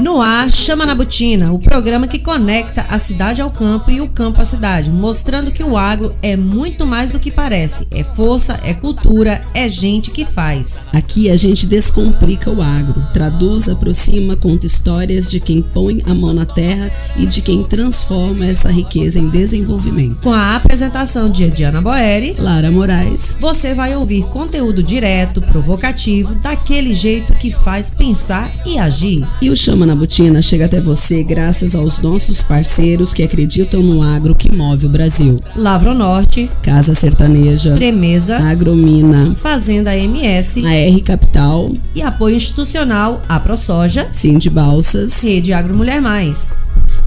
No ar, Chama na Botina, o programa que conecta a cidade ao campo e o campo à cidade, mostrando que o agro é muito mais do que parece. É força, é cultura, é gente que faz. Aqui a gente descomplica o agro, traduz, aproxima, conta histórias de quem põe a mão na terra e de quem transforma essa riqueza em desenvolvimento. Com a apresentação de Ediana Boeri, Lara Moraes, você vai ouvir conteúdo direto, provocativo, daquele jeito que faz pensar e agir. E o Chama na Botina chega até você graças aos nossos parceiros que acreditam no agro que move o Brasil. Lavronorte, Casa Sertaneja, Tremeza, Agromina, Fazenda MS, AR Capital e apoio institucional a ProSoja, Sind Balsas, Rede Agro Mulher Mais.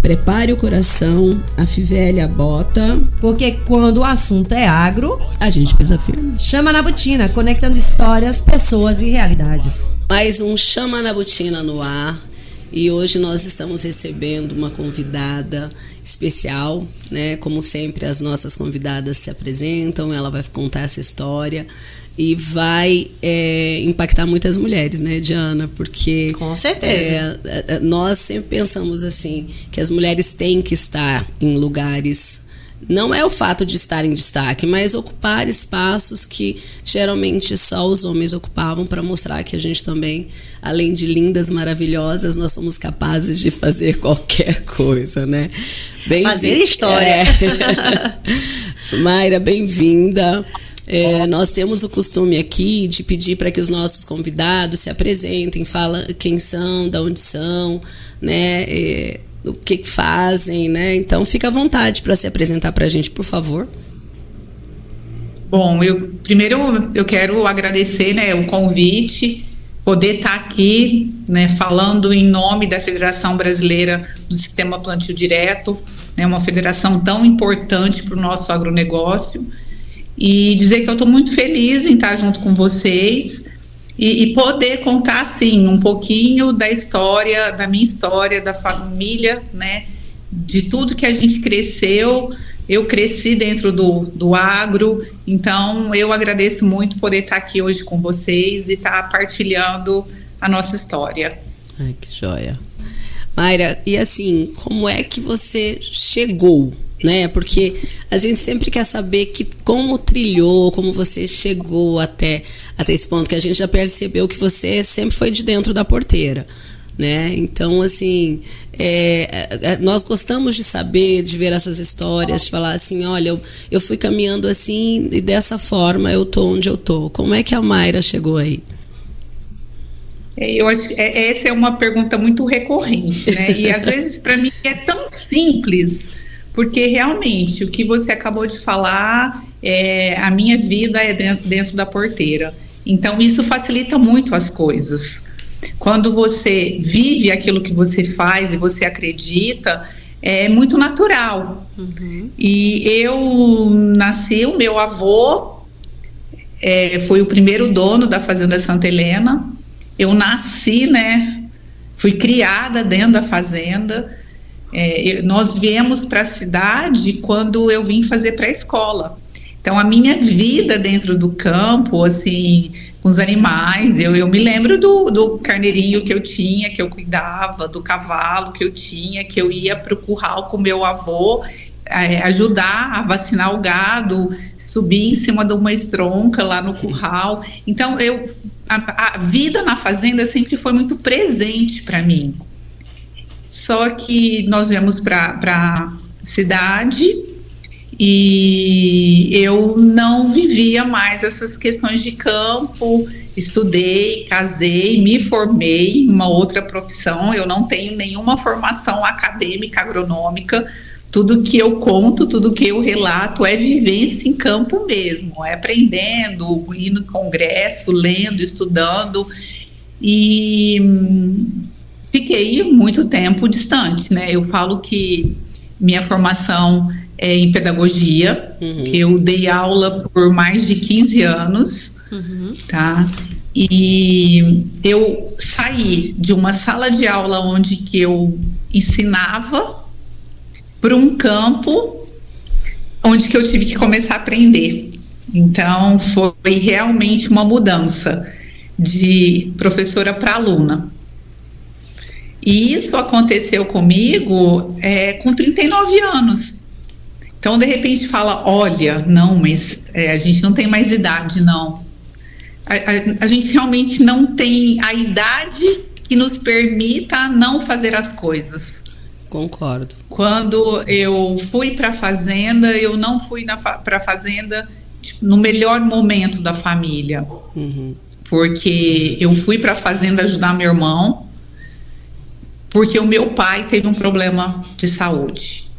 Prepare o coração, afivele a bota, porque quando o assunto é agro, a gente pisa firme. Chama na Botina, conectando histórias, pessoas e realidades. Mais um Chama na Botina no ar. E hoje nós estamos recebendo uma convidada especial, né? Como sempre, as nossas convidadas se apresentam, ela vai contar essa história e vai impactar muitas mulheres, né, Diana? Porque com certeza nós sempre pensamos assim, que as mulheres têm que estar em lugares. Não é o fato de estar em destaque, mas ocupar espaços que geralmente só os homens ocupavam, para mostrar que a gente também, além de lindas, maravilhosas, nós somos capazes de fazer qualquer coisa, né? Fazer história. Mayra, bem-vinda. Nós temos o costume aqui de pedir para que os nossos convidados se apresentem, falem quem são, de onde são, né? O que fazem, né? Então, fica à vontade para se apresentar para a gente, por favor. Bom, primeiro eu quero agradecer, né, o convite, poder estar aqui, né, falando em nome da Federação Brasileira do Sistema Plantio Direto, né, uma federação tão importante para o nosso agronegócio, e dizer que eu estou muito feliz em estar junto com vocês e poder contar, assim, um pouquinho da história, da minha história, da família, né, de tudo que a gente cresceu. Eu cresci dentro do agro, então eu agradeço muito poder estar aqui hoje com vocês e estar partilhando a nossa história. Ai, que joia. Mayra, e assim, como é que você chegou, né? Porque a gente sempre quer saber como trilhou, como você chegou até esse ponto, que a gente já percebeu que você sempre foi de dentro da porteira, né? Então, assim, nós gostamos de saber, de ver essas histórias, de falar assim, olha, eu fui caminhando assim e dessa forma eu tô onde eu tô. Como é que a Mayra chegou aí? Eu acho que essa é uma pergunta muito recorrente, né? E às vezes para mim é tão simples, porque realmente o que você acabou de falar, a minha vida é dentro da porteira. Então isso facilita muito as coisas. Quando você vive aquilo que você faz e você acredita, é muito natural. Uhum. E eu nasci, o meu avô foi o primeiro dono da Fazenda Santa Helena. Eu nasci, né? Fui criada dentro da fazenda. Nós viemos para a cidade quando eu vim fazer pré-escola. Então, a minha vida dentro do campo, assim, com os animais, eu me lembro do carneirinho que eu tinha, que eu cuidava, do cavalo que eu tinha, que eu ia para o curral com meu avô, ajudar a vacinar o gado, subir em cima de uma estronca lá no curral. Então, a vida na fazenda sempre foi muito presente para mim. Só que nós viemos para a cidade e eu não vivia mais essas questões de campo. Estudei, casei, me formei em uma outra profissão. Eu não tenho nenhuma formação acadêmica agronômica. Tudo que eu conto, tudo que eu relato é vivência em campo mesmo, é aprendendo, indo no congresso, lendo, estudando, e fiquei muito tempo distante, né? Eu falo que minha formação é em pedagogia, eu dei aula por mais de 15 anos, tá? E eu saí de uma sala de aula onde que eu ensinava para um campo onde que eu tive que começar a aprender. Então, foi realmente uma mudança de professora para aluna. E isso aconteceu comigo com 39 anos. Então, de repente, fala, olha, não, mas a gente não tem mais idade, não. A gente realmente não tem a idade que nos permita não fazer as coisas. Concordo. Quando eu fui para a fazenda, eu não fui para a fazenda no melhor momento da família. Porque eu fui para a fazenda ajudar meu irmão, porque o meu pai teve um problema de saúde.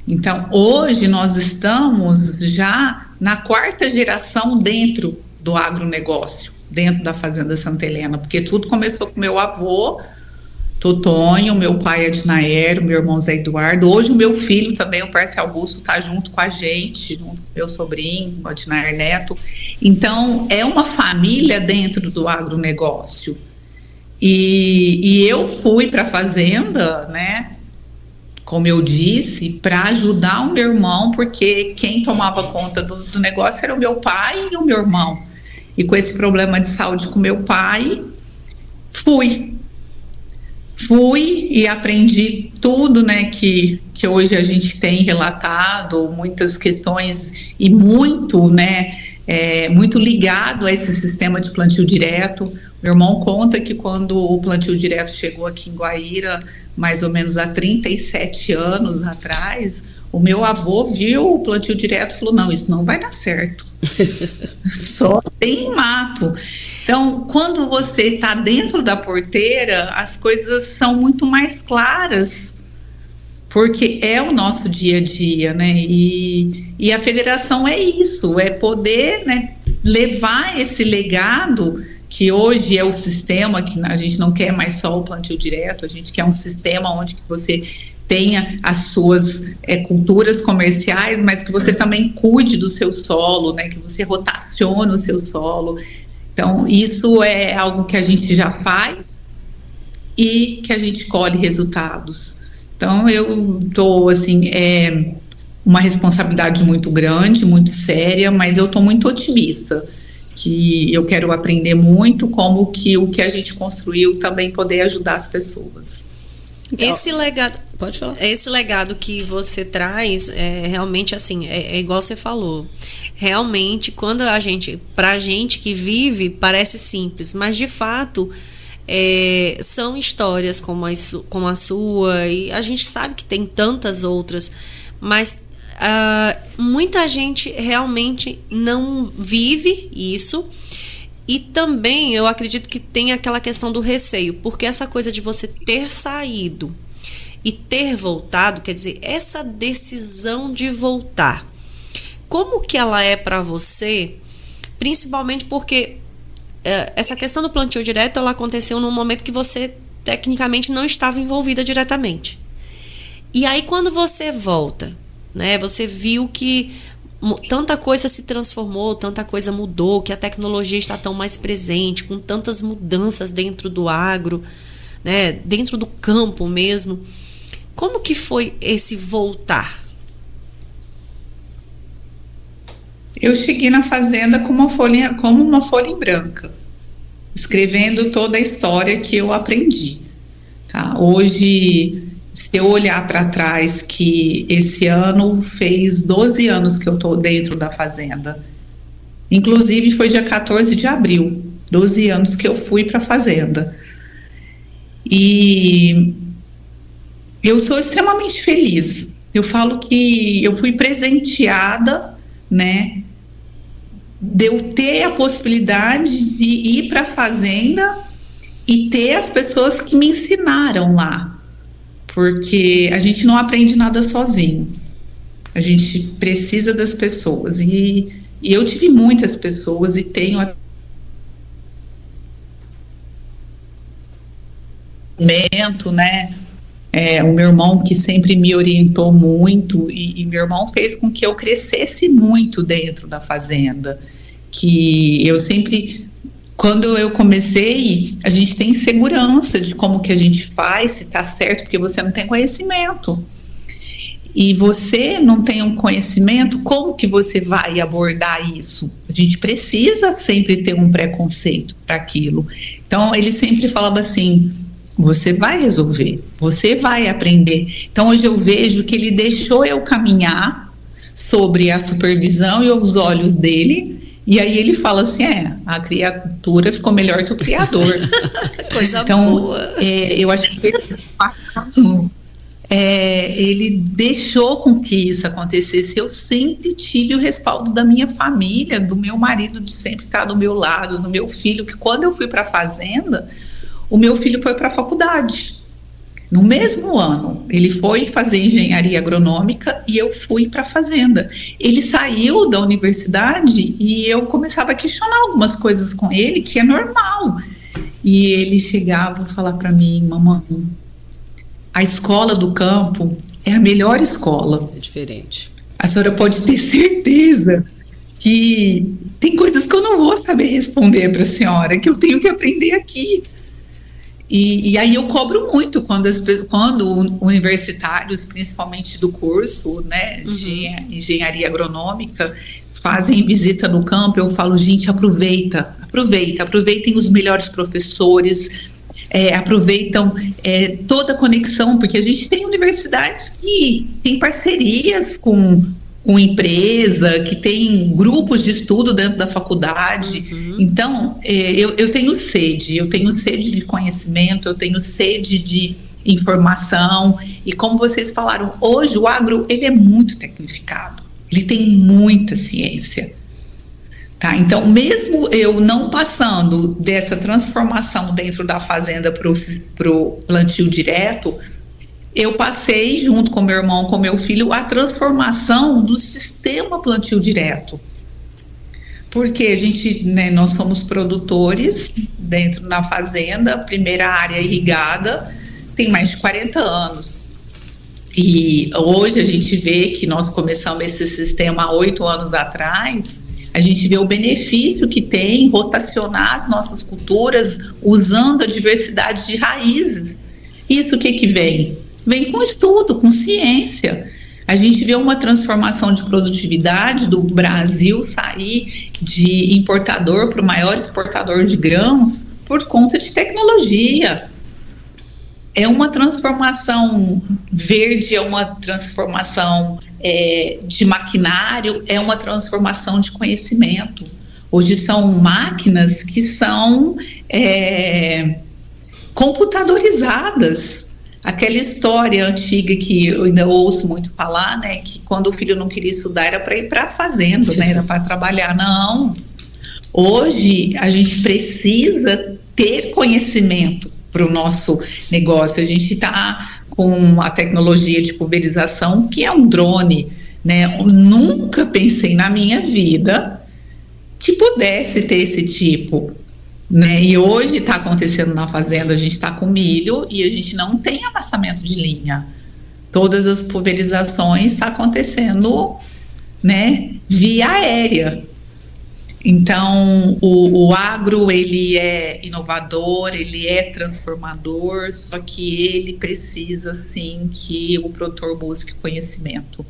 Então, hoje nós estamos já na 4ª geração dentro do agronegócio, dentro da Fazenda Santa Helena, porque tudo começou com meu avô, Totonho, meu pai Adinaero, meu irmão Zé Eduardo. Hoje o meu filho também, o Pércio Augusto, está junto com a gente, junto com meu sobrinho, o Adinaer Neto. Então, é uma família dentro do agronegócio. E eu fui para a fazenda, né, como eu disse, para ajudar o meu irmão, porque quem tomava conta do negócio era o meu pai e o meu irmão. E com esse problema de saúde com meu pai, fui e aprendi tudo, né, que hoje a gente tem relatado, muitas questões e muito, né, muito ligado a esse sistema de plantio direto. Meu irmão conta que quando o plantio direto chegou aqui em Guaíra, mais ou menos há 37 anos atrás, o meu avô viu o plantio direto e falou, não, isso não vai dar certo. Só tem mato. Então, quando você está dentro da porteira, as coisas são muito mais claras, porque é o nosso dia a dia, né? E a federação é isso, é poder, né, levar esse legado, que hoje é o sistema, que a gente não quer mais só o plantio direto, a gente quer um sistema onde que você tenha as suas culturas comerciais, mas que você também cuide do seu solo, né, que você rotacione o seu solo. Então, isso é algo que a gente já faz e que a gente colhe resultados. Então, eu estou, assim, uma responsabilidade muito grande, muito séria, mas eu estou muito otimista, que eu quero aprender muito como que o que a gente construiu também poder ajudar as pessoas. Esse legado, pode falar. Esse legado que você traz realmente assim, é igual você falou. Realmente, quando pra gente que vive, parece simples, mas de fato são histórias como a sua, e a gente sabe que tem tantas outras, mas muita gente realmente não vive isso. E também eu acredito que tem aquela questão do receio, porque essa coisa de você ter saído e ter voltado, quer dizer, essa decisão de voltar, como que ela é para você, principalmente porque essa questão do plantio direto, ela aconteceu num momento que você tecnicamente não estava envolvida diretamente. E aí quando você volta, né, você viu que tanta coisa se transformou, tanta coisa mudou, que a tecnologia está tão mais presente, com tantas mudanças dentro do agro, né, dentro do campo mesmo. Como que foi esse voltar? Eu cheguei na fazenda como uma folha em branca, escrevendo toda a história que eu aprendi. Tá? Hoje, se eu olhar para trás, que esse ano fez 12 anos que eu estou dentro da fazenda. Inclusive foi dia 14 de abril, 12 anos que eu fui para a fazenda. E eu sou extremamente feliz. Eu falo que eu fui presenteada, né, de eu ter a possibilidade de ir para a fazenda e ter as pessoas que me ensinaram lá. Porque a gente não aprende nada sozinho. A gente precisa das pessoas. E eu tive muitas pessoas e tenho né? O meu irmão, que sempre me orientou muito, e meu irmão fez com que eu crescesse muito dentro da fazenda. Que eu sempre... Quando eu comecei, a gente tem segurança de como que a gente faz, se está certo, porque você não tem conhecimento. E você não tem um conhecimento, como que você vai abordar isso? A gente precisa sempre ter um preconceito para aquilo. Então, ele sempre falava assim, Você vai resolver, você vai aprender. Então hoje eu vejo que ele deixou eu caminhar sobre a supervisão e os olhos dele, e aí ele fala assim, a criatura ficou melhor que o criador. Coisa então, boa. Eu acho que esse passo, ele deixou com que isso acontecesse. Eu sempre tive o respaldo da minha família, do meu marido de sempre estar do meu lado, do meu filho, que quando eu fui para a fazenda, o meu filho foi para a faculdade. No mesmo ano, ele foi fazer engenharia agronômica e eu fui para a fazenda. Ele saiu da universidade e eu começava a questionar algumas coisas com ele, que é normal. E ele chegava a falar para mim, mamãe, a escola do campo é a melhor escola. É diferente. A senhora pode ter certeza que tem coisas que eu não vou saber responder para a senhora, que eu tenho que aprender aqui. E aí eu cobro muito quando universitários, principalmente do curso, né, de engenharia agronômica, fazem visita no campo. Eu falo, gente, aproveitem os melhores professores, aproveitam toda a conexão, porque a gente tem universidades que tem parcerias com empresa, que tem grupos de estudo dentro da faculdade. Então, eu tenho sede de conhecimento, eu tenho sede de informação, e como vocês falaram, hoje o agro, ele é muito tecnificado, ele tem muita ciência, tá? Então, mesmo eu não passando dessa transformação dentro da fazenda para o plantio direto, eu passei, junto com meu irmão, com meu filho, a transformação do sistema plantio direto. Porque a gente, né, nós somos produtores dentro da fazenda, primeira área irrigada, tem mais de 40 anos. E hoje a gente vê que nós começamos esse sistema há 8 anos atrás, a gente vê o benefício que tem rotacionar as nossas culturas usando a diversidade de raízes. Isso o que vem? Vem com estudo, com ciência. A gente vê uma transformação de produtividade do Brasil sair de importador para o maior exportador de grãos por conta de tecnologia. É uma transformação verde, é uma transformação de maquinário, é uma transformação de conhecimento. Hoje são máquinas que são computadorizadas. Aquela história antiga que eu ainda ouço muito falar, né, que quando o filho não queria estudar era para ir para a fazenda, né, era para trabalhar. Não. Hoje a gente precisa ter conhecimento para o nosso negócio. A gente está com a tecnologia de pulverização, que é um drone, né? Eu nunca pensei na minha vida que pudesse ter esse tipo, né? E hoje está acontecendo na fazenda, a gente está com milho e a gente não tem amassamento de linha. Todas as pulverizações estão acontecendo, né, via aérea. Então, o agro, ele é inovador, ele é transformador, só que ele precisa, sim, que o produtor busque conhecimento.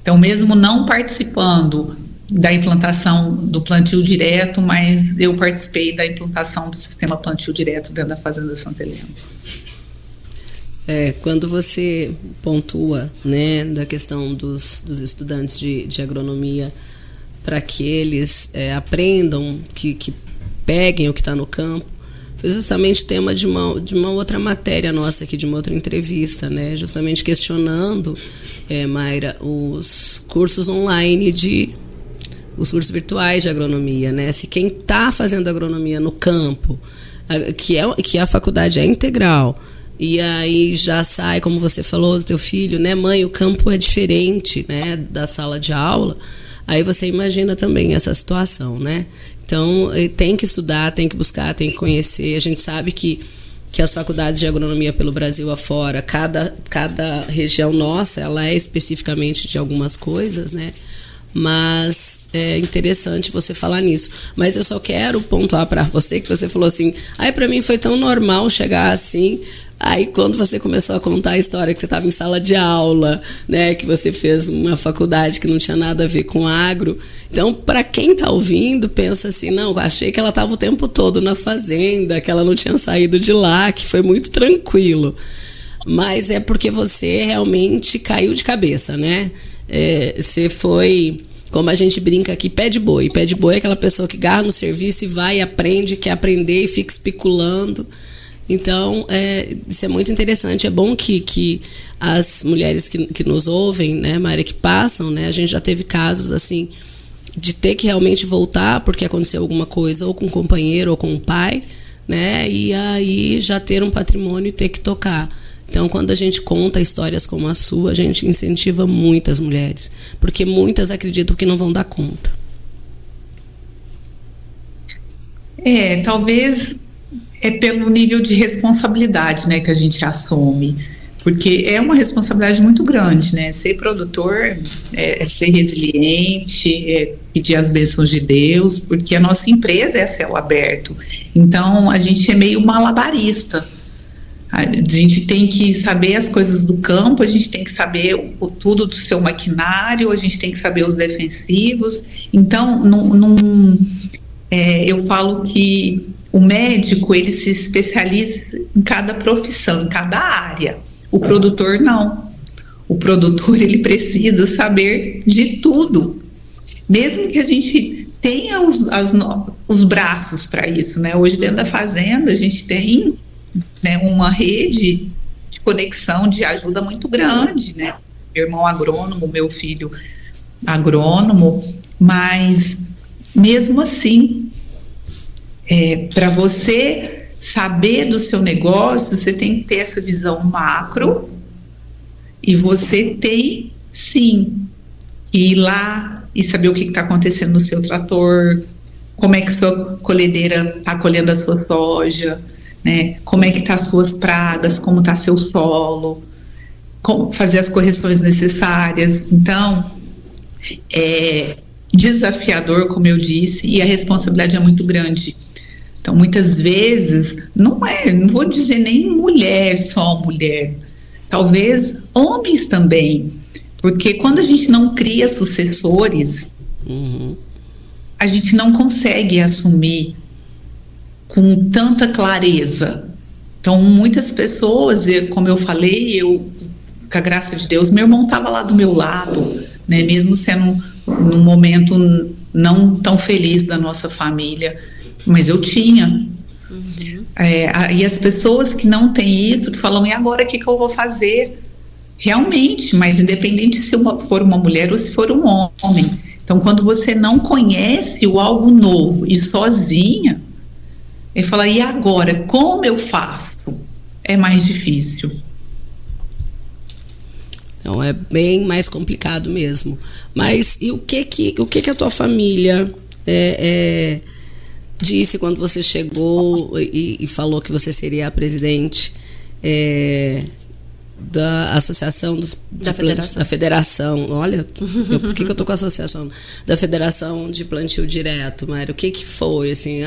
Então, mesmo não participando da implantação do plantio direto, mas eu participei da implantação do sistema plantio direto dentro da Fazenda Santa Helena. Quando você pontua, né, da questão dos estudantes de agronomia, para que eles aprendam, que peguem o que está no campo, foi justamente tema de uma outra matéria nossa aqui, de uma outra entrevista, né, justamente questionando, Mayra, os cursos online os cursos virtuais de agronomia, né? Se quem está fazendo agronomia no campo, que a faculdade é integral, e aí já sai, como você falou do teu filho, né, mãe, o campo é diferente, né, da sala de aula, aí você imagina também essa situação, né? Então, tem que estudar, tem que buscar, tem que conhecer. A gente sabe que as faculdades de agronomia pelo Brasil afora, cada região nossa, ela é especificamente de algumas coisas, né? Mas é interessante você falar nisso. Mas eu só quero pontuar para você que você falou assim, para mim foi tão normal chegar assim, Aí quando você começou a contar a história que você estava em sala de aula, né, que você fez uma faculdade que não tinha nada a ver com agro, então para quem está ouvindo pensa assim, não, achei que ela estava o tempo todo na fazenda, que ela não tinha saído de lá, que foi muito tranquilo, mas é porque você realmente caiu de cabeça, né? Você foi, como a gente brinca aqui, pé de boi. Pé de boi é aquela pessoa que garra no serviço e vai e aprende, quer aprender e fica especulando. Então, isso é muito interessante. É bom que as mulheres que nos ouvem, né, Mayra, que passam, né, a gente já teve casos assim de ter que realmente voltar porque aconteceu alguma coisa ou com o companheiro ou com o pai, né, e aí já ter um patrimônio e ter que tocar. Então, quando a gente conta histórias como a sua, a gente incentiva muitas mulheres, porque muitas acreditam que não vão dar conta. Talvez pelo nível de responsabilidade, né, que a gente assume, porque é uma responsabilidade muito grande, né? Ser produtor é ser resiliente, é pedir as bênçãos de Deus, porque a nossa empresa é a céu aberto. Então, a gente é meio malabarista. A gente tem que saber as coisas do campo, a gente tem que saber tudo do seu maquinário, a gente tem que saber os defensivos. Então, eu falo que o médico, ele se especializa em cada profissão, em cada área. O produtor não. O produtor, ele precisa saber de tudo. Mesmo que a gente tenha os braços para isso, né? Hoje, dentro da fazenda, a gente tem, né, uma rede de conexão, de ajuda muito grande, né? Meu irmão agrônomo, meu filho agrônomo, mas mesmo assim, para você saber do seu negócio, você tem que ter essa visão macro, e você tem sim que ir lá e saber o que está acontecendo no seu trator, como é que sua colhedeira está colhendo a sua soja, né? Como é que tá as suas pragas, como está seu solo, como fazer as correções necessárias. Então, é desafiador, como eu disse, e a responsabilidade é muito grande. Então, muitas vezes, não vou dizer nem mulher, só mulher, talvez homens também, porque quando a gente não cria sucessores, a gente não consegue assumir com tanta clareza. Então, muitas pessoas, como eu falei, com a graça de Deus, meu irmão estava lá do meu lado, né, mesmo sendo num momento não tão feliz da nossa família, mas eu tinha. E as pessoas que não têm isso, que falam, e agora o que eu vou fazer? Realmente, mas independente se for uma mulher ou se for um homem. Então, quando você não conhece o algo novo e sozinha, ele fala, e agora, como eu faço? É mais difícil. Então, é bem mais complicado mesmo. Mas e o que a tua família disse quando você chegou e falou que você seria a presidente da associação da federação, olha, por que eu tô com a associação da Federação de Plantio Direto, Mayra? O que foi, assim,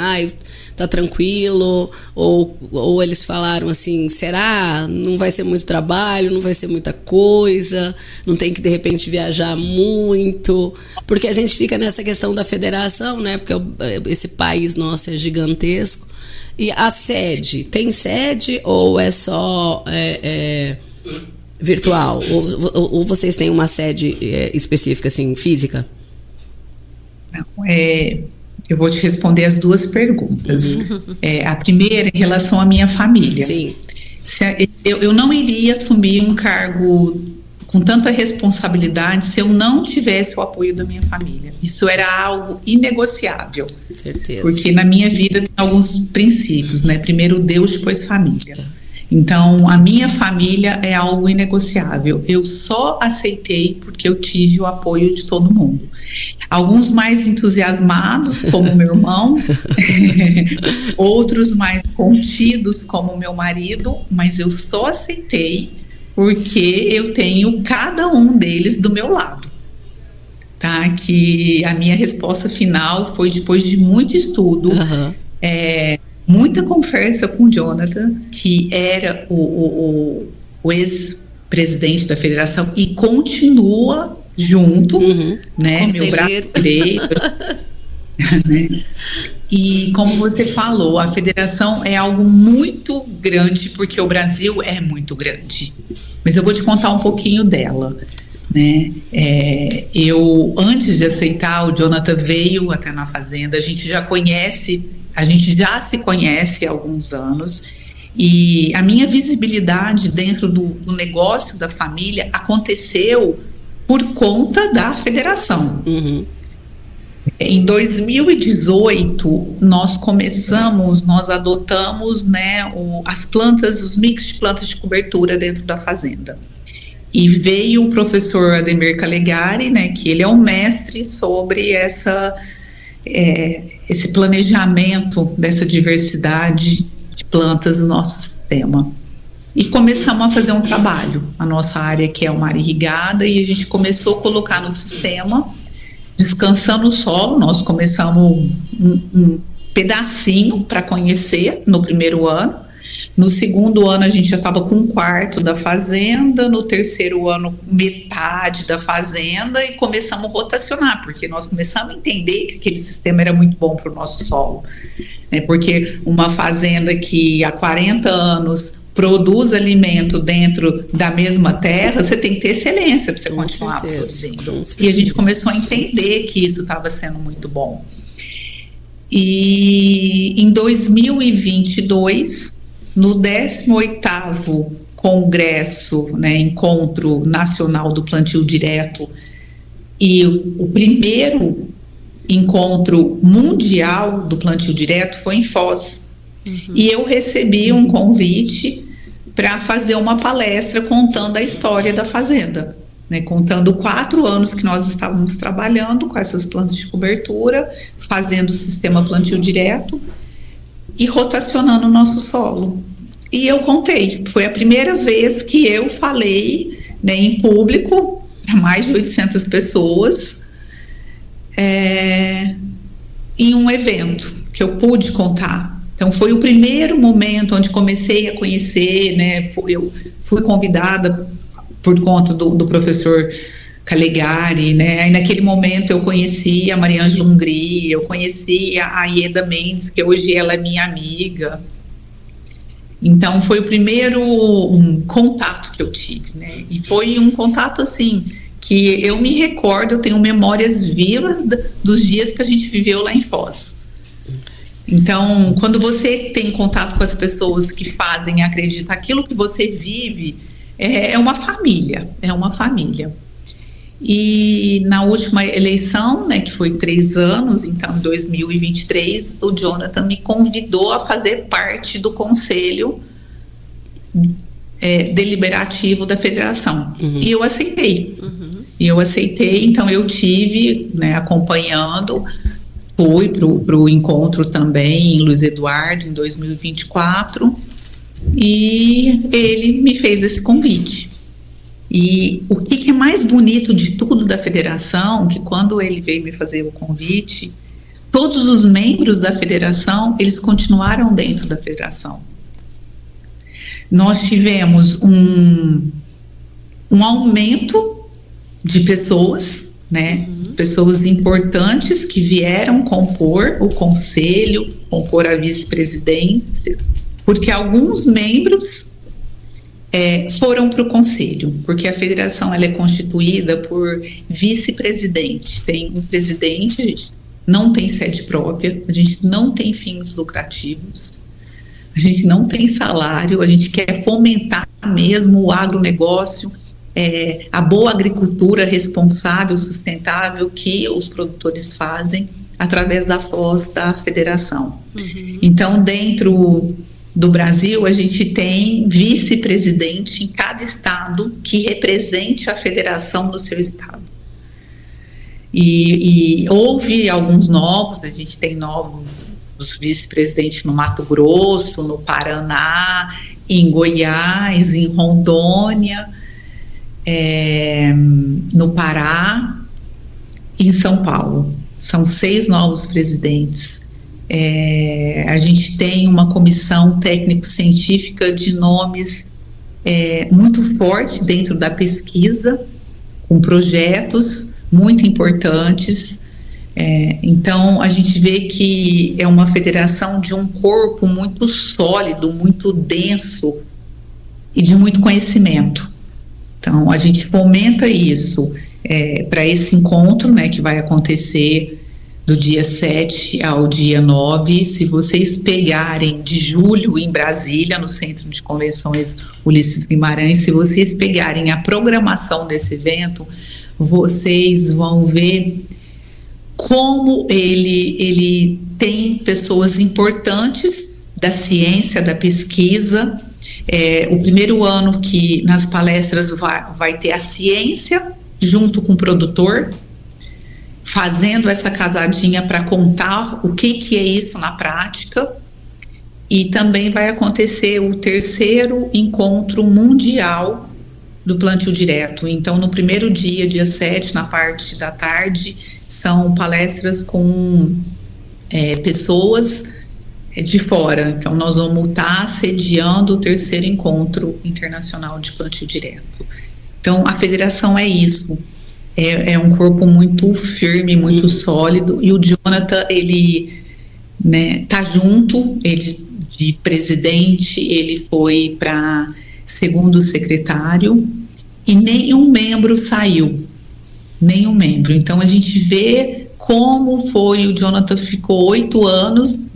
tá tranquilo, ou eles falaram assim, será? Não vai ser muito trabalho, não vai ser muita coisa, não tem que de repente viajar muito, porque a gente fica nessa questão da federação, né, porque esse país nosso é gigantesco. E a sede, tem sede ou é só virtual? Ou vocês têm uma sede específica, assim, física? Não, eu vou te responder as duas perguntas. A primeira, em relação à minha família. Sim. Eu não iria assumir um cargo com tanta responsabilidade se eu não tivesse o apoio da minha família. Isso era algo inegociável. Certeza. Porque na minha vida tem alguns princípios, né? Primeiro Deus, depois família. Então, a minha família é algo inegociável. Eu só aceitei porque eu tive o apoio de todo mundo. Alguns mais entusiasmados, como meu irmão, outros mais contidos, como meu marido, mas eu só aceitei porque eu tenho cada um deles do meu lado, tá? Que a minha resposta final foi depois de muito estudo, muita conversa com o Jonathan, que era o ex-presidente da federação e continua junto, né? Meu braço direito. Né? E como você falou, a federação é algo muito grande, porque o Brasil é muito grande. Mas eu vou te contar um pouquinho dela, né? Eu, antes de aceitar, o Jonathan veio até na fazenda, a gente já se conhece há alguns anos, e a minha visibilidade dentro do negócio da família aconteceu por conta da federação. Em 2018, nós adotamos, né, os mix de plantas de cobertura dentro da fazenda. E veio o professor Ademir Calegari, né, que ele é um mestre sobre esse planejamento dessa diversidade de plantas no nosso sistema. E começamos a fazer um trabalho. A nossa área que é uma área irrigada, e a gente começou a colocar no sistema, descansando o solo. Nós começamos um pedacinho para conhecer no primeiro ano. No segundo ano a gente já estava com um quarto da fazenda, no terceiro ano metade da fazenda, e começamos a rotacionar, porque nós começamos a entender que aquele sistema era muito bom para o nosso solo, né? Porque uma fazenda que há 40 anos produz alimento dentro da mesma terra, você tem que ter excelência para você continuar produzindo. E a gente começou a entender que isso estava sendo muito bom. E em 2022, no 18º Congresso, né, Encontro Nacional do Plantio Direto, e o primeiro encontro mundial do plantio direto foi em Foz. E eu recebi um convite para fazer uma palestra contando a história da fazenda, né, contando 4 anos que nós estávamos trabalhando com essas plantas de cobertura, fazendo o sistema plantio direto e rotacionando o nosso solo. E eu contei, foi a primeira vez que eu falei, né, em público para mais de 800 pessoas, em um evento que eu pude contar. Então foi o primeiro momento onde comecei a conhecer, né, eu fui convidada por conta do professor Calegari, né, aí naquele momento eu conheci a Mariângela Hungria, eu conheci a Ieda Mendes, que hoje ela é minha amiga. Então foi o primeiro contato que eu tive, né, e foi um contato assim, que eu me recordo, eu tenho memórias vivas dos dias que a gente viveu lá em Foz. Então, quando você tem contato com as pessoas que fazem e acreditam aquilo que você vive, é uma família, E na última eleição, né, que foi 3 anos, então em 2023, o Jonathan me convidou a fazer parte do conselho deliberativo da federação. E eu aceitei. Então eu tive, né, acompanhando. Fui para o encontro também em Luiz Eduardo em 2024, e ele me fez esse convite. E o que é mais bonito de tudo da federação, que quando ele veio me fazer o convite, todos os membros da federação, eles continuaram dentro da federação. Nós tivemos um aumento de pessoas, né? Pessoas importantes que vieram compor o conselho, compor a vice-presidência, porque alguns membros foram para o conselho, porque a federação ela é constituída por vice-presidente. Tem um presidente, a gente não tem sede própria, a gente não tem fins lucrativos, a gente não tem salário, a gente quer fomentar mesmo o agronegócio, a boa agricultura responsável, sustentável que os produtores fazem através da voz da federação. Então, dentro do Brasil, a gente tem vice-presidente em cada estado que represente a federação no seu estado. E houve alguns novos, a gente tem novos vice-presidentes no Mato Grosso, no Paraná, em Goiás, em Rondônia, no Pará e em São Paulo. São 6 novos presidentes. A gente tem uma comissão técnico-científica de nomes muito forte dentro da pesquisa, com projetos muito importantes. Então, a gente vê que é uma federação de um corpo muito sólido, muito denso e de muito conhecimento. Então, a gente fomenta isso para esse encontro, né, que vai acontecer do dia 7 ao dia 9. Se vocês pegarem de julho em Brasília, no Centro de Convenções Ulisses Guimarães, se vocês pegarem a programação desse evento, vocês vão ver como ele tem pessoas importantes da ciência, da pesquisa. O primeiro ano que nas palestras vai ter a ciência junto com o produtor, fazendo essa casadinha para contar o que é isso na prática. E também vai acontecer o terceiro encontro mundial do plantio direto. Então, no primeiro dia, dia 7, na parte da tarde, são palestras com pessoas de fora. Então, nós vamos estar sediando o terceiro encontro internacional de plantio direto. Então, a federação é isso. É um corpo muito firme, muito sólido, e o Jonathan, ele tá junto, ele de presidente, ele foi para segundo secretário, e nenhum membro saiu, nenhum membro. Então, a gente vê como foi, o Jonathan ficou 8 anos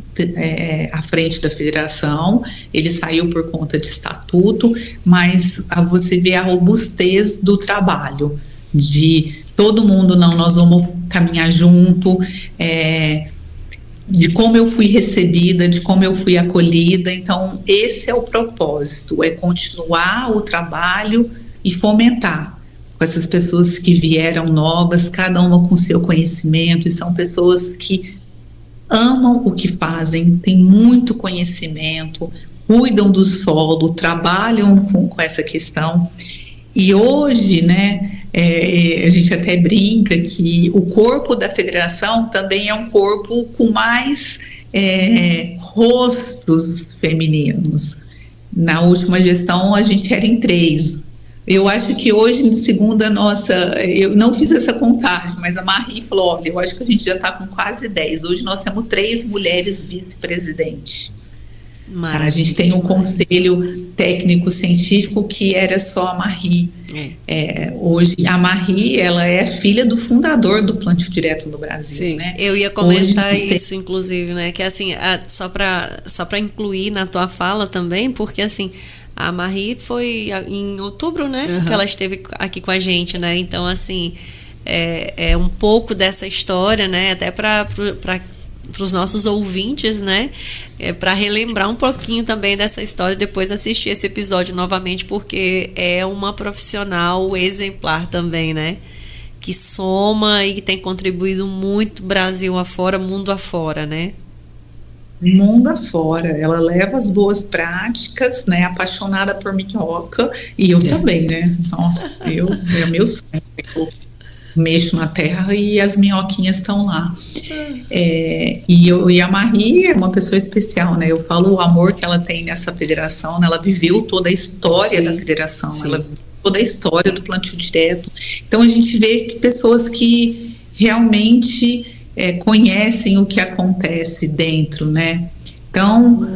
à frente da federação. Ele saiu por conta de estatuto, mas você vê a robustez do trabalho, de todo mundo, nós vamos caminhar junto, de como eu fui recebida, de como eu fui acolhida. Então, esse é o propósito, é continuar o trabalho e fomentar com essas pessoas que vieram novas, cada uma com seu conhecimento, e são pessoas que amam o que fazem, têm muito conhecimento, cuidam do solo, trabalham com essa questão. E hoje, a gente até brinca que o corpo da federação também é um corpo com mais rostos femininos. Na última gestão, a gente era em 3. Eu acho que hoje, segundo a nossa... Eu não fiz essa contagem, mas a Marie falou, olha, eu acho que a gente já está com quase 10. Hoje nós temos 3 mulheres vice-presidentes. A gente tem um conselho técnico-científico que era só a Marie. Hoje, a Marie, ela é filha do fundador do plantio direto no Brasil. Sim, né? Eu ia comentar isso, inclusive, né? Que assim, só para incluir na tua fala também, porque assim, a Marie foi em outubro, né? Que ela esteve aqui com a gente, né? Então, assim, é um pouco dessa história, né? Até para os nossos ouvintes, né? Para relembrar um pouquinho também dessa história, depois assistir esse episódio novamente, porque é uma profissional exemplar também, né? Que soma e que tem contribuído muito Brasil afora, mundo afora, né? Mundo afora, ela leva as boas práticas, né? Apaixonada por minhoca, e eu também, né? Nossa, é meu sonho. Eu mexo na terra e as minhoquinhas estão lá. E a Marie é uma pessoa especial, né? Eu falo o amor que ela tem nessa federação, né? Ela viveu toda a história da federação, ela viveu toda a história do plantio direto. Então, a gente vê que pessoas que realmente conhecem o que acontece dentro, né? Então,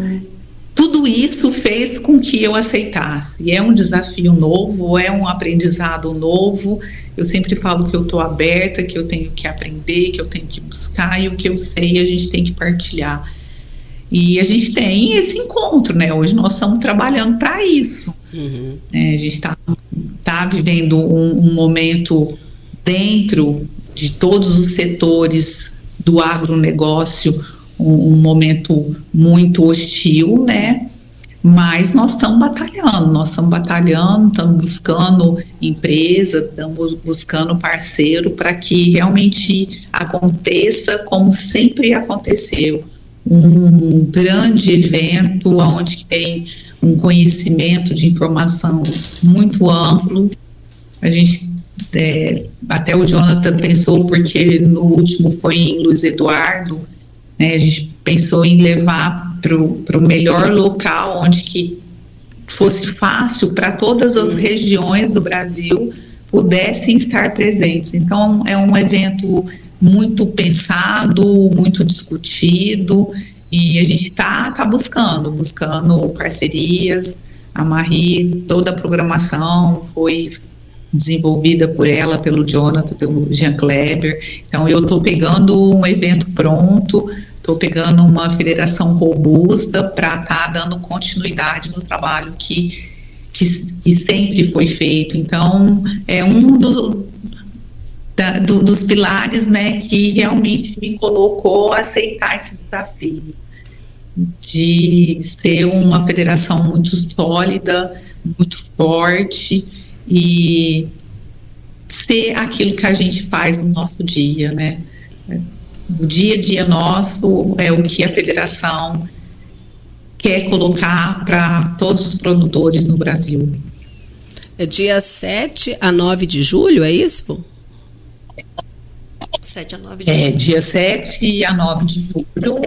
tudo isso fez com que eu aceitasse. É um desafio novo, é um aprendizado novo. Eu sempre falo que eu estou aberta, que eu tenho que aprender, que eu tenho que buscar, e o que eu sei a gente tem que partilhar. E a gente tem esse encontro, né? Hoje nós estamos trabalhando para isso. A gente está vivendo um momento dentro de todos os setores do agronegócio, um momento muito hostil, né? Mas nós estamos batalhando, estamos buscando empresa, estamos buscando parceiro para que realmente aconteça como sempre aconteceu. Um grande evento onde tem um conhecimento de informação muito amplo. A gente, até o Jonathan pensou, porque no último foi em Luiz Eduardo, né? A gente pensou em levar para o melhor local, onde que fosse fácil para todas as regiões do Brasil pudessem estar presentes. Então, é um evento muito pensado, muito discutido, e a gente está buscando parcerias. A Marie, toda a programação foi desenvolvida por ela, pelo Jonathan, pelo Jean Kleber. Então, eu estou pegando um evento pronto, estou pegando uma federação robusta para estar dando continuidade no trabalho que sempre foi feito. Então, é um dos pilares, né, que realmente me colocou a aceitar esse desafio de ser uma federação muito sólida, muito forte e ser aquilo que a gente faz no nosso dia, né? O dia a dia nosso é o que a federação quer colocar para todos os produtores no Brasil. É dia 7 a 9 de julho, é isso? 7 a 9 de julho. É, dia 7 a 9 de julho,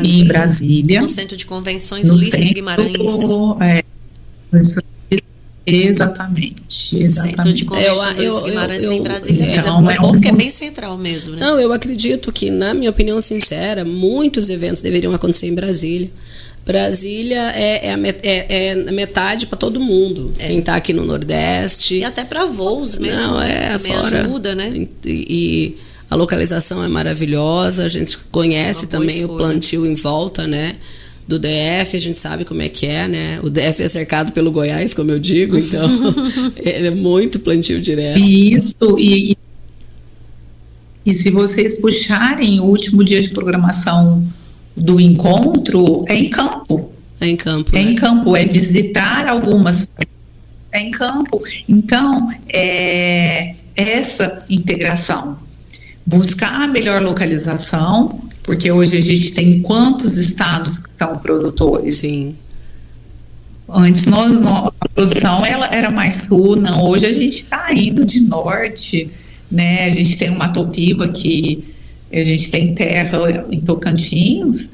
em Brasília. No Centro de Convenções Ulisses Guimarães. Exatamente. Centro de Convenções Ulisses Guimarães em Brasília. Então, é bom porque é bem central mesmo, né? Não, eu acredito que, na minha opinião sincera, muitos eventos deveriam acontecer em Brasília. Brasília é a metade para todo mundo. Quem está aqui no Nordeste. E até para voos mesmo. Não, também fora, ajuda, né? E a localização é maravilhosa. A gente conhece também o plantio em volta, né? Do DF, a gente sabe como é que é, né? O DF é cercado pelo Goiás, como eu digo, então é muito plantio direto. Isso, e se vocês puxarem o último dia de programação do encontro, é em campo. É em campo. É em campo, é visitar algumas. É em campo. Então, essa integração, buscar a melhor localização, porque hoje a gente tem quantos estados que são produtores? Sim. Antes a produção ela era mais sul, não. Hoje a gente está indo de norte, né? A gente tem uma Matopiba que a gente tem terra em Tocantins.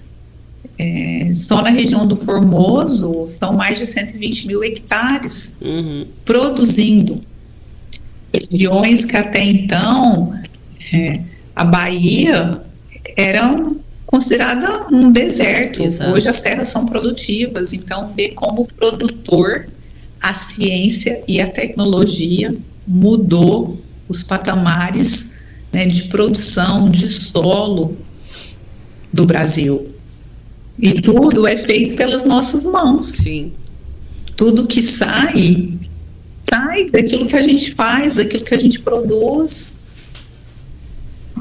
Só na região do Formoso são mais de 120 mil hectares produzindo. Regiões que até então a Bahia era considerada um deserto. Exato. Hoje as terras são produtivas, então ver como produtor a ciência e a tecnologia mudou os patamares, né, de produção de solo do Brasil. E tudo é feito pelas nossas mãos. Sim. Tudo que sai daquilo que a gente faz, daquilo que a gente produz.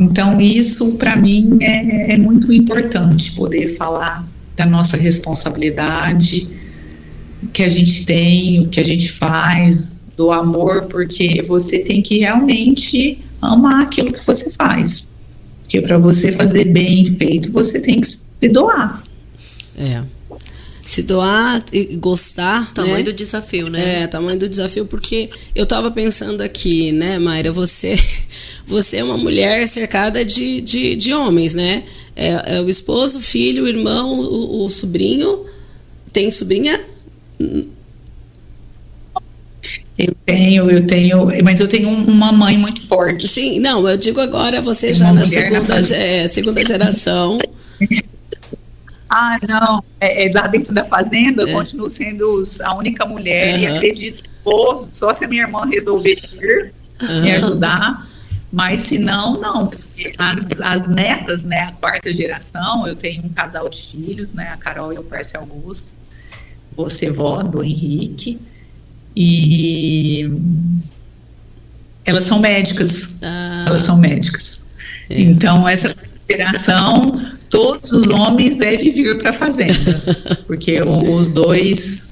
Então, isso, para mim, é muito importante, poder falar da nossa responsabilidade, o que a gente tem, o que a gente faz, do amor, porque você tem que realmente amar aquilo que você faz. Porque para você fazer bem feito, você tem que se doar. Se doar e gostar, tamanho né? do desafio, né? Tamanho do desafio, porque eu tava pensando aqui, né, Mayra, você é uma mulher cercada de homens, né? É o esposo, o filho, o irmão, o sobrinho. Tem sobrinha? Eu tenho, mas eu tenho uma mãe muito forte. Sim, não, eu digo agora você Tem já uma na mulher segunda geração. Não, lá dentro da fazenda eu continuo sendo a única mulher e acredito que só se a minha irmã resolver me ajudar, mas se não, porque as netas, né, a quarta geração, eu tenho um casal de filhos, né, a Carol e o Pércio Augusto, vou ser vó do Henrique, e elas são médicas, então essa geração, todos os homens devem vir para a fazenda, porque os dois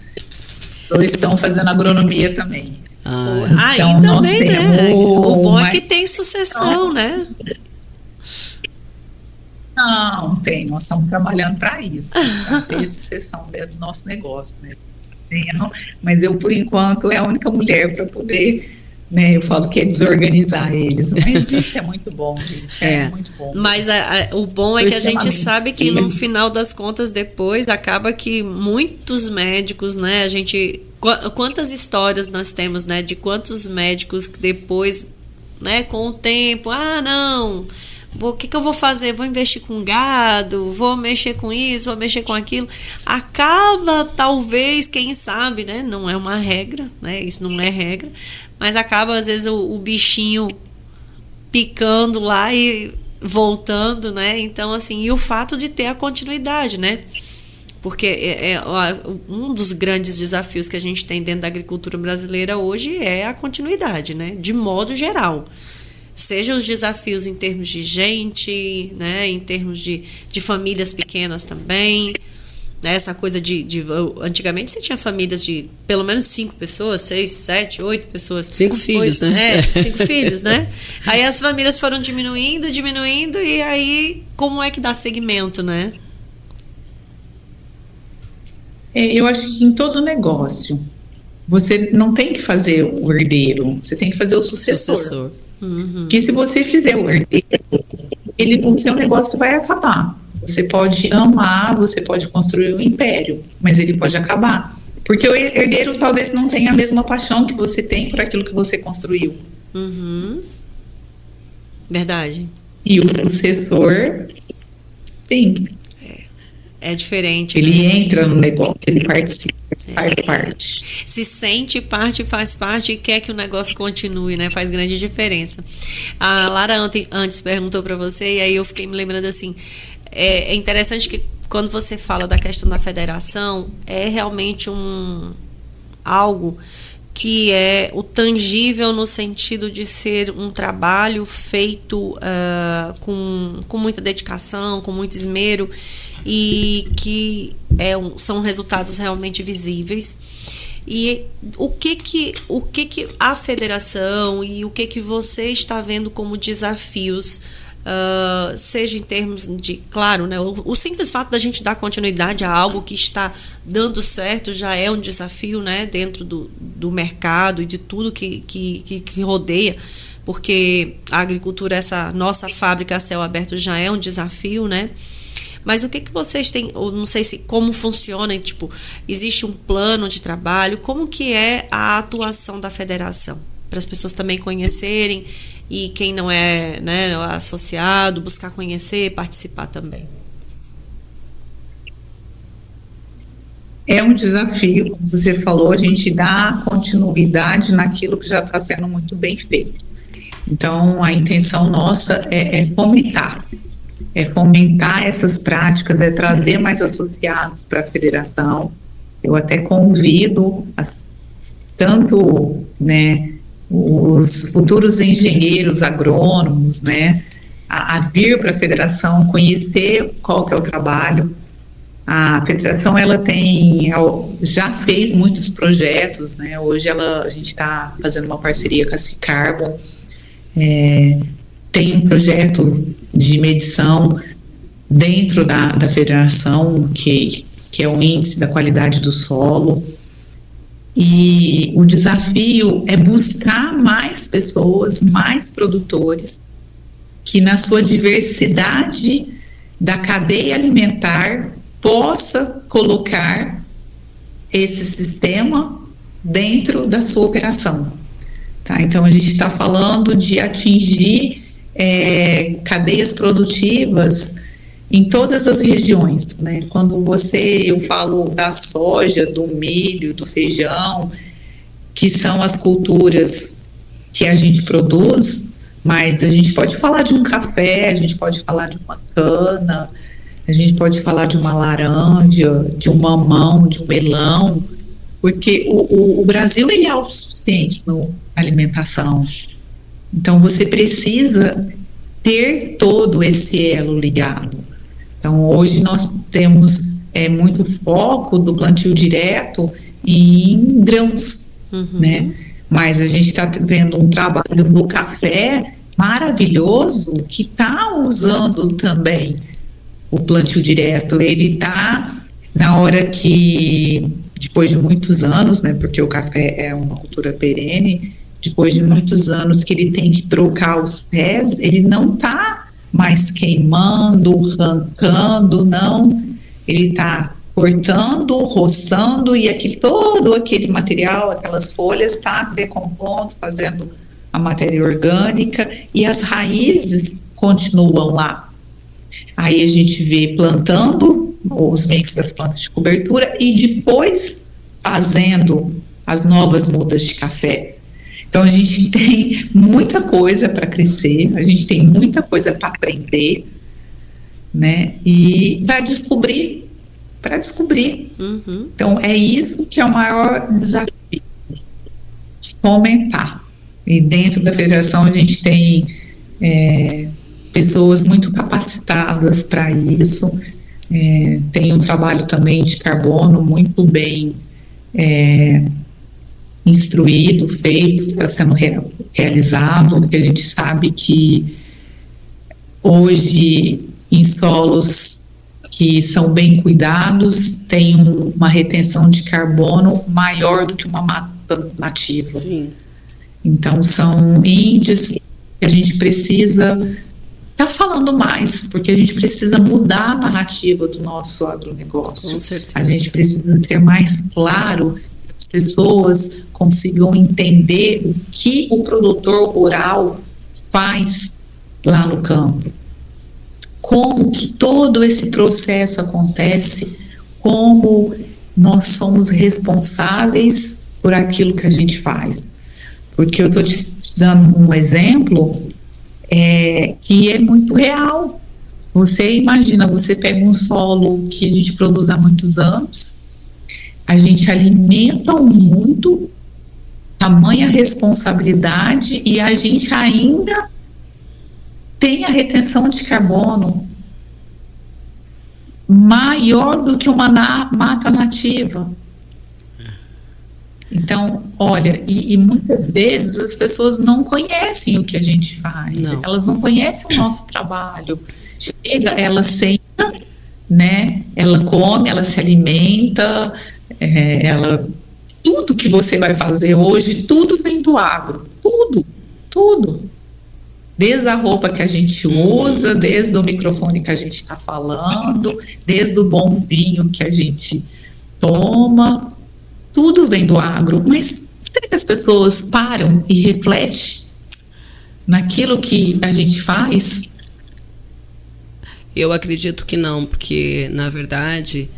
estão fazendo agronomia também. Então nós também, temos, né? O bom é que tem sucessão, né? Não, tem, nós estamos trabalhando para isso, para ter sucessão do nosso negócio, né? Mas eu, por enquanto, é a única mulher para poder né? Eu falo que é desorganizar eles, mas isso é muito bom, gente. É muito bom. Mas o bom é que a gente sabe que no final das contas, depois, acaba que muitos médicos, né? A gente... Quantas histórias nós temos, né? De quantos médicos que depois, né? Com o tempo, não... O que eu vou fazer? Vou investir com gado, vou mexer com isso, vou mexer com aquilo. Acaba, talvez, quem sabe, né? Não é uma regra, né? Isso não é regra. Mas acaba, às vezes, o bichinho picando lá e voltando, né? Então, assim, e o fato de ter a continuidade, né? Porque um dos grandes desafios que a gente tem dentro da agricultura brasileira hoje é a continuidade, né? De modo geral. Seja os desafios em termos de gente, né, em termos de famílias pequenas também, né, essa coisa antigamente você tinha famílias de pelo menos 5 pessoas, 6, 7, 8 pessoas. 5 filhos, né? 5 filhos, né? Aí as famílias foram diminuindo, e aí como é que dá seguimento, né? Eu acho que em todo negócio, você não tem que fazer o herdeiro, você tem que fazer o sucessor. Uhum. Que se você fizer o herdeiro, o seu negócio vai acabar. Você pode amar, você pode construir um império, mas ele pode acabar. Porque o herdeiro talvez não tenha a mesma paixão que você tem por aquilo que você construiu. Uhum. Verdade. E o sucessor, sim. É diferente. Ele entra no negócio, ele participa, faz parte. Se sente parte, faz parte e quer que o negócio continue, né? Faz grande diferença. A Lara antes perguntou para você, e aí eu fiquei me lembrando assim, é interessante que quando você fala da questão da federação, é realmente algo que é o tangível no sentido de ser um trabalho feito com muita dedicação, com muito esmero, e que são resultados realmente visíveis. E o que a federação e o que você está vendo como desafios, seja em termos de, claro, né, o simples fato da gente dar continuidade a algo que está dando certo já é um desafio, né, dentro do mercado e de tudo que rodeia, porque a agricultura, essa nossa fábrica a céu aberto já é um desafio, né? Mas o que vocês têm, ou não sei como funciona, tipo, existe um plano de trabalho, como que é a atuação da federação? Para as pessoas também conhecerem e quem não é, né, associado, buscar conhecer, participar também. É um desafio, como você falou, a gente dá continuidade naquilo que já está sendo muito bem feito. Então, a intenção nossa é fomentar essas práticas, é trazer mais associados para a federação. Eu até convido tanto, né, os futuros engenheiros agrônomos, né, a vir para a federação, conhecer qual que é o trabalho. A federação já fez muitos projetos, né, hoje a gente está fazendo uma parceria com a Cicarbon, tem um projeto de medição dentro da federação, que é o índice da qualidade do solo, e o desafio é buscar mais pessoas, mais produtores, que na sua diversidade da cadeia alimentar possa colocar esse sistema dentro da sua operação. Tá? Então a gente está falando de atingir cadeias produtivas em todas as regiões, né? Quando eu falo da soja, do milho, do feijão, que são as culturas que a gente produz, mas a gente pode falar de um café, a gente pode falar de uma cana, a gente pode falar de uma laranja, de um mamão, de um melão, porque o Brasil ele é autossuficiente na alimentação. Então, você precisa ter todo esse elo ligado. Então, hoje nós temos muito foco do plantio direto em grãos, né? Mas a gente está vendo um trabalho no café maravilhoso que está usando também o plantio direto. Ele está na hora que, depois de muitos anos, né? Porque o café é uma cultura perene, depois de muitos anos que ele tem que trocar os pés, ele não está mais queimando, arrancando, não. Ele está cortando, roçando e todo aquele material, aquelas folhas, está decompondo, fazendo a matéria orgânica e as raízes continuam lá. Aí a gente vê plantando os mix das plantas de cobertura e depois fazendo as novas mudas de café. Então a gente tem muita coisa para crescer, a gente tem muita coisa para aprender, né? E para descobrir. Então é isso que é o maior desafio, de fomentar. E dentro da federação a gente tem pessoas muito capacitadas para isso. Tem um trabalho também de carbono muito bem instruído, feito, está sendo realizado, porque a gente sabe que hoje em solos que são bem cuidados tem uma retenção de carbono maior do que uma mata nativa. Sim. Então são índices que a gente precisa estar falando mais, porque a gente precisa mudar a narrativa do nosso agronegócio. Com certeza. A gente precisa ter mais claro que as pessoas consigam entender o que o produtor rural faz lá no campo. Como que todo esse processo acontece, como nós somos responsáveis por aquilo que a gente faz. Porque eu estou te dando um exemplo que é muito real. Você imagina, você pega um solo que a gente produz há muitos anos, a gente alimenta o mundo, tamanha responsabilidade, e a gente ainda tem a retenção de carbono maior do que uma mata nativa. Então, olha, e muitas vezes as pessoas não conhecem o que a gente faz, elas não conhecem o nosso trabalho. Chega, ela senta, né? Ela come, ela se alimenta, tudo que você vai fazer hoje, tudo vem do agro, tudo. Desde a roupa que a gente usa, desde o microfone que a gente está falando, desde o bom vinho que a gente toma, tudo vem do agro. Mas será que as pessoas param e refletem naquilo que a gente faz? Eu acredito que não, porque na verdade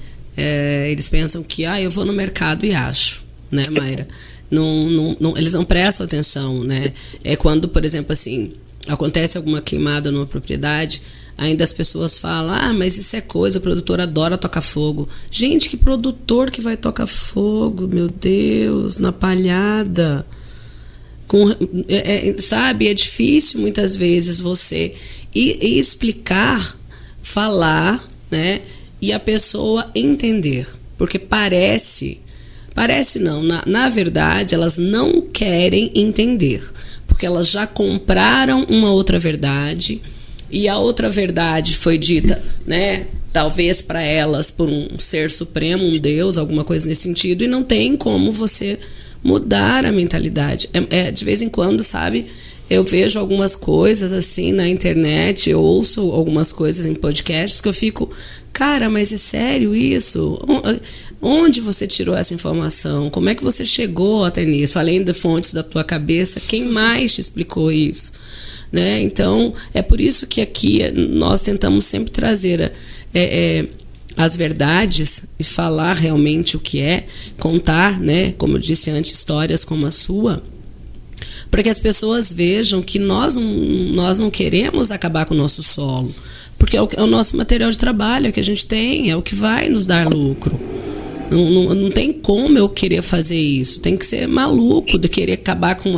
eles pensam que eu vou no mercado e acho, né, Mayra? Não, eles não prestam atenção, né? É quando, por exemplo, assim, acontece alguma queimada numa propriedade, ainda as pessoas falam, mas isso é coisa, o produtor adora tocar fogo. Gente, que produtor que vai tocar fogo, meu Deus, na palhada? Sabe, é difícil muitas vezes você explicar, falar, né, e a pessoa entender, porque parece não, na verdade elas não querem entender, porque elas já compraram uma outra verdade, e a outra verdade foi dita, né, talvez para elas por um ser supremo, um Deus, alguma coisa nesse sentido, e não tem como você mudar a mentalidade. De vez em quando, sabe, eu vejo algumas coisas assim na internet, eu ouço algumas coisas em podcasts que eu fico, cara, mas é sério isso? Onde você tirou essa informação? Como é que você chegou até nisso? Além de fontes da tua cabeça, quem mais te explicou isso? Né? Então, é por isso que aqui nós tentamos sempre trazer as verdades e falar realmente o que é, contar, né, como eu disse antes, histórias como a sua, para que as pessoas vejam que nós não queremos acabar com o nosso solo, porque é o nosso material de trabalho, é o que a gente tem, é o que vai nos dar lucro. Não tem como eu querer fazer isso. Tem que ser maluco de querer acabar com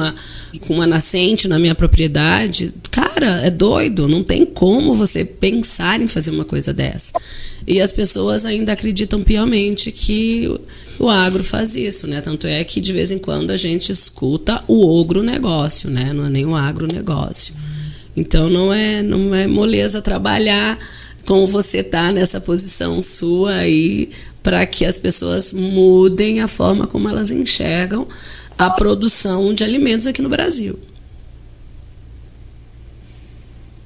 uma nascente na minha propriedade. Cara, é doido. Não tem como você pensar em fazer uma coisa dessa. E as pessoas ainda acreditam piamente que o agro faz isso, né? Tanto é que de vez em quando a gente escuta o ogronegócio, né? Não é nem o agronegócio. Então não é moleza trabalhar como você tá nessa posição sua aí, para que as pessoas mudem a forma como elas enxergam a produção de alimentos aqui no Brasil.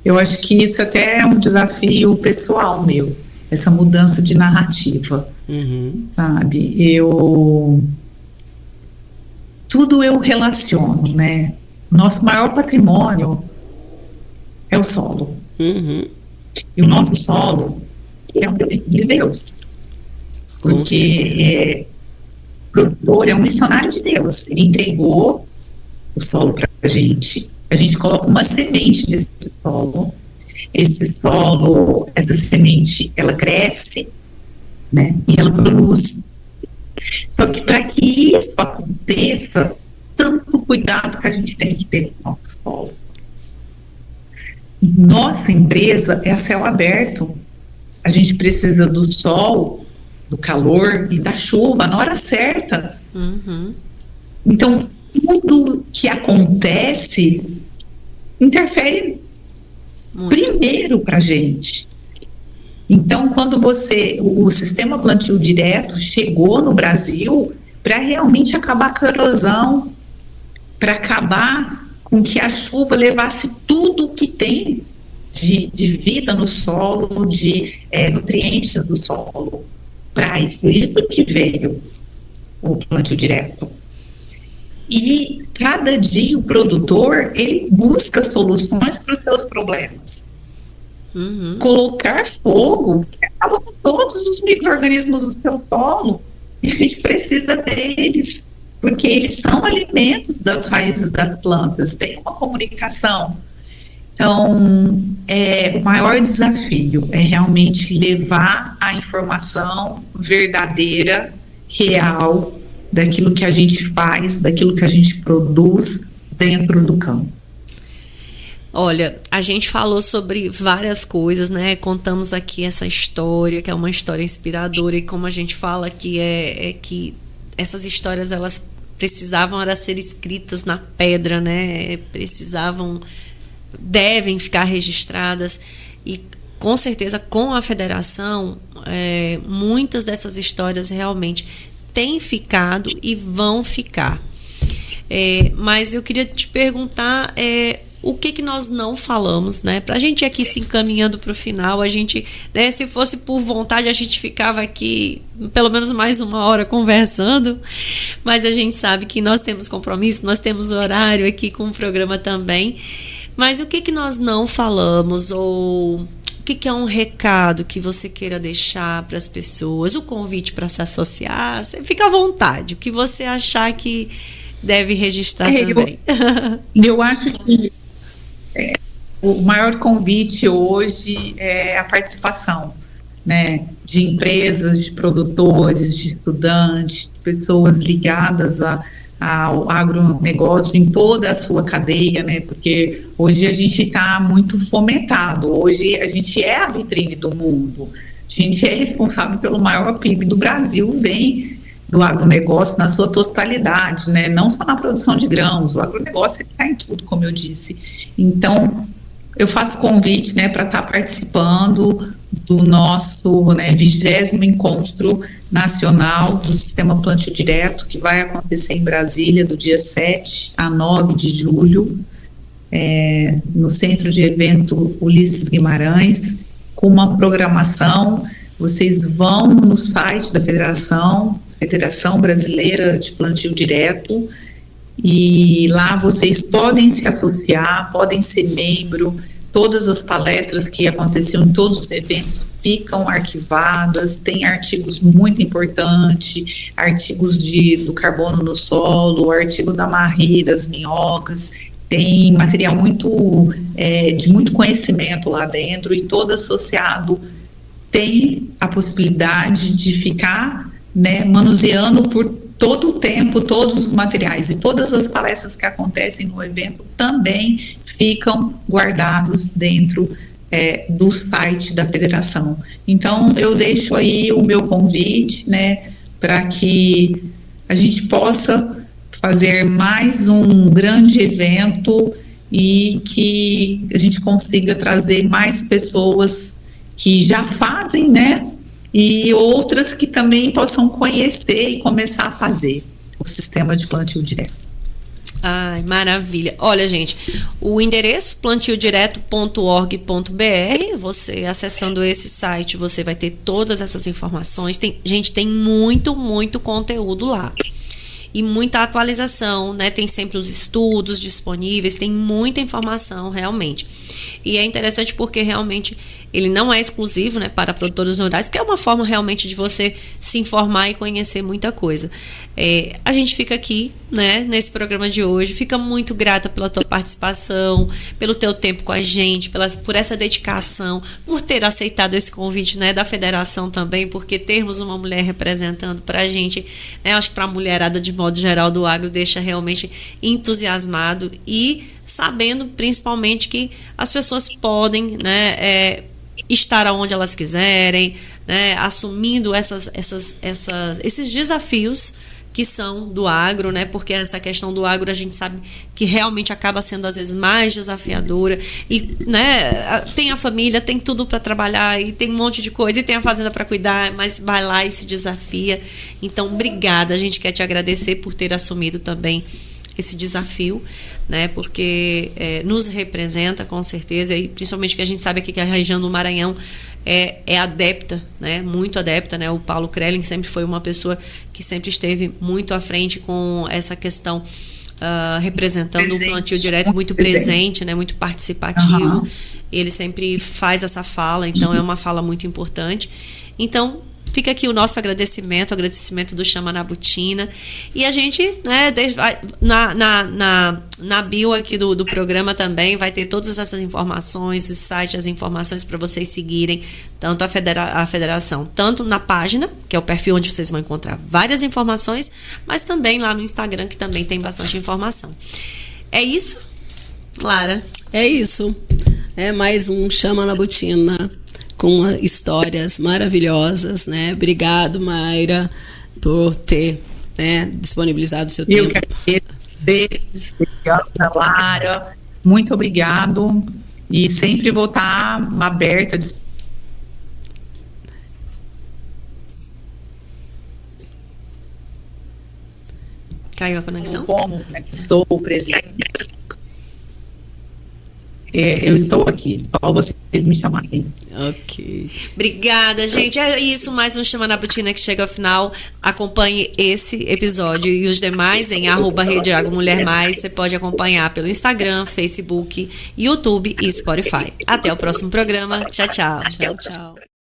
Eu acho que isso até é um desafio pessoal meu, essa mudança de narrativa, sabe? Tudo eu relaciono, né? Nosso maior patrimônio é o solo. E o nosso solo é um presente de Deus. Porque o produtor é um missionário de Deus. Ele entregou o solo para a gente coloca uma semente nesse solo. Esse solo, essa semente, ela cresce, né? E ela produz. Só que para que isso aconteça, tanto cuidado que a gente tem que ter com o nosso solo. Nossa empresa é a céu aberto. A gente precisa do sol, do calor e da chuva na hora certa. Então, tudo que acontece interfere primeiro para a gente. Então, quando o sistema plantio direto chegou no Brasil para realmente acabar com a erosão, para acabar com que a chuva levasse tudo que tem de vida no solo, de nutrientes do solo. Para isso que veio o plantio direto. E cada dia o produtor, ele busca soluções para os seus problemas. Colocar fogo, você acaba com todos os micro-organismos do seu solo, e a gente precisa deles, porque eles são alimentos das raízes das plantas, tem uma comunicação. Então, o maior desafio é realmente levar a informação verdadeira, real, daquilo que a gente faz, daquilo que a gente produz dentro do campo. Olha, a gente falou sobre várias coisas, né? Contamos aqui essa história, que é uma história inspiradora, e como a gente fala que que essas histórias, elas precisavam era ser escritas na pedra, né? Devem ficar registradas, e com certeza com a federação muitas dessas histórias realmente têm ficado e vão ficar. Mas eu queria te perguntar o que nós não falamos, né? Para a gente ir aqui se encaminhando para o final, a gente, né, se fosse por vontade, a gente ficava aqui pelo menos mais 1 hora conversando, mas a gente sabe que nós temos compromisso, nós temos horário aqui com o programa também. Mas o que nós não falamos, ou o que é um recado que você queira deixar para as pessoas, o convite para se associar, fica à vontade, o que você achar que deve registrar também. Eu acho que o maior convite hoje é a participação, né, de empresas, de produtores, de estudantes, de pessoas ligadas ao agronegócio em toda a sua cadeia, né? Porque hoje a gente está muito fomentado, hoje a gente é a vitrine do mundo, a gente é responsável pelo maior PIB do Brasil, vem do agronegócio na sua totalidade, né? Não só na produção de grãos, o agronegócio está em tudo, como eu disse. Então, eu faço convite, né, para estar participando do nosso 20º Encontro Nacional do Sistema Plantio Direto, que vai acontecer em Brasília do dia 7 a 9 de julho, no Centro de Evento Ulisses Guimarães, com uma programação. Vocês vão no site da Federação Brasileira de Plantio Direto, e lá vocês podem se associar, podem ser membro. Todas as palestras que aconteciam em todos os eventos ficam arquivadas, tem artigos muito importantes, artigos do carbono no solo, artigo da marri, das minhocas, tem material de muito conhecimento lá dentro, e todo associado tem a possibilidade de ficar, né, manuseando por todo o tempo, todos os materiais, e todas as palestras que acontecem no evento também ficam guardados dentro do site da federação. Então, eu deixo aí o meu convite, né, para que a gente possa fazer mais um grande evento e que a gente consiga trazer mais pessoas que já fazem, né, e outras que também possam conhecer e começar a fazer o sistema de plantio direto. Ai, maravilha. Olha, gente, o endereço plantiodireto.org.br, você acessando esse site, você vai ter todas essas informações. Tem muito conteúdo lá. E muita atualização, né? Tem sempre os estudos disponíveis, tem muita informação realmente. E é interessante porque realmente ele não é exclusivo, né, para produtores rurais, porque é uma forma realmente de você se informar e conhecer muita coisa. A gente fica aqui, né, nesse programa de hoje, fica muito grata pela tua participação, pelo teu tempo com a gente, por essa dedicação, por ter aceitado esse convite, né, da federação também, porque termos uma mulher representando para a gente, né, acho que para a mulherada de modo geral do agro deixa realmente entusiasmado e sabendo principalmente que as pessoas podem, né, estar onde elas quiserem, né, assumindo esses desafios que são do agro, né, porque essa questão do agro a gente sabe que realmente acaba sendo às vezes mais desafiadora e, né, tem a família, tem tudo para trabalhar e tem um monte de coisa e tem a fazenda para cuidar, mas vai lá e se desafia. Então, obrigada, a gente quer te agradecer por ter assumido também esse desafio, né, porque nos representa com certeza, e principalmente que a gente sabe aqui que a região do Maranhão é adepta, né, muito adepta, né, o Paulo Krelin sempre foi uma pessoa que sempre esteve muito à frente com essa questão, representando o plantio direto, muito presente, né, muito participativo, ele sempre faz essa fala, então é uma fala muito importante. Então fica aqui o nosso agradecimento do Chama na Botina. E a gente, né, na bio aqui do programa também vai ter todas essas informações, os sites, as informações para vocês seguirem, tanto a federação, tanto na página, que é o perfil onde vocês vão encontrar várias informações, mas também lá no Instagram, que também tem bastante informação. É isso, Lara? É isso. É mais um Chama na Botina, com histórias maravilhosas, né? Obrigado, Mayra, por ter, né, disponibilizado o seu tempo. Eu que agradeço, Lara, muito obrigado, e sempre vou estar aberta. Caiu a conexão? Como, né, estou presente. Eu estou aqui, só vocês me chamarem. Ok. Obrigada, gente. É isso, mais um Chama na Botina que chega ao final. Acompanhe esse episódio e os demais em @Rede Agro Mulher Mais. Você pode acompanhar pelo Instagram, Facebook, YouTube e Spotify. Até o próximo programa. Tchau, tchau. Tchau, tchau.